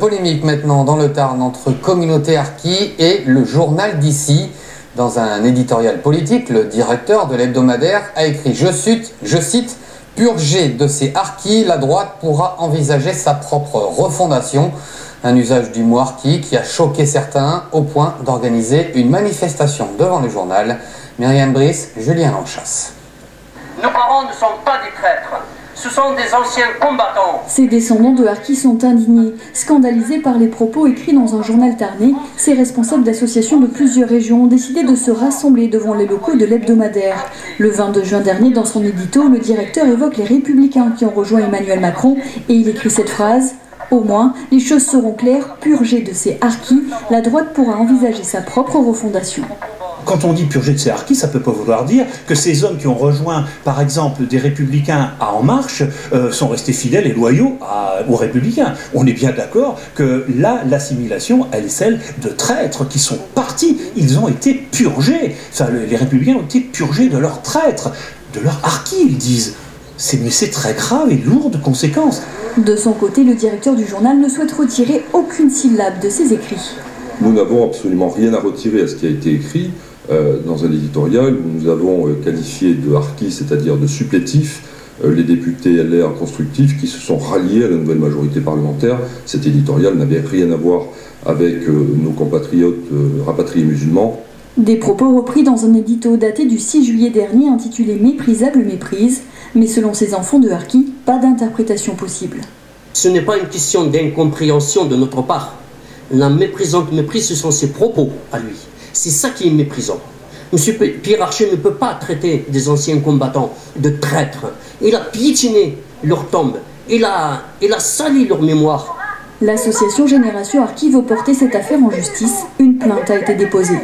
Polémique maintenant dans le Tarn entre Communauté Harkis et le journal d'ici. Dans un éditorial politique, le directeur de l'hebdomadaire a écrit, je cite, « Purgé de ces Harkis, la droite pourra envisager sa propre refondation ». Un usage du mot harki qui a choqué certains au point d'organiser une manifestation devant le journal. Myriam Brice, Julien Lanchasse. Nos parents ne sont pas des traîtres. Ce sont des anciens combattants. Ces descendants de Harkis sont indignés. Scandalisés par les propos écrits dans un journal tarnais, ces responsables d'associations de plusieurs régions ont décidé de se rassembler devant les locaux de l'hebdomadaire. Le 22 juin dernier, dans son édito, le directeur évoque les Républicains qui ont rejoint Emmanuel Macron et il écrit cette phrase « Au moins, les choses seront claires, purgées de ces Harkis, la droite pourra envisager sa propre refondation ». Quand on dit purger de ces Harkis, ça ne peut pas vouloir dire que ces hommes qui ont rejoint, par exemple, des Républicains à En Marche, sont restés fidèles et loyaux aux Républicains. On est bien d'accord que là, l'assimilation, elle est celle de traîtres qui sont partis. Ils ont été purgés. Enfin, les Républicains ont été purgés de leurs traîtres, de leurs Harkis, ils disent. Mais c'est très grave et lourd de conséquences. De son côté, le directeur du journal ne souhaite retirer aucune syllabe de ses écrits. Nous n'avons absolument rien à retirer à ce qui a été écrit dans un éditorial où nous avons qualifié de harkis, c'est-à-dire de supplétifs, les députés LR constructifs qui se sont ralliés à la nouvelle majorité parlementaire. Cet éditorial n'avait rien à voir avec nos compatriotes rapatriés musulmans. Des propos repris dans un édito daté du 6 juillet dernier intitulé « Méprisable méprise », mais selon ces enfants de Harkis, pas d'interprétation possible. Ce n'est pas une question d'incompréhension de notre part. La méprisante méprise, ce sont ses propos à lui. C'est ça qui est méprisant. M. Pierre Archer ne peut pas traiter des anciens combattants de traîtres. Il a piétiné leur tombe. Il a sali leur mémoire. L'association Génération Harkis veut porter cette affaire en justice. Une plainte a été déposée.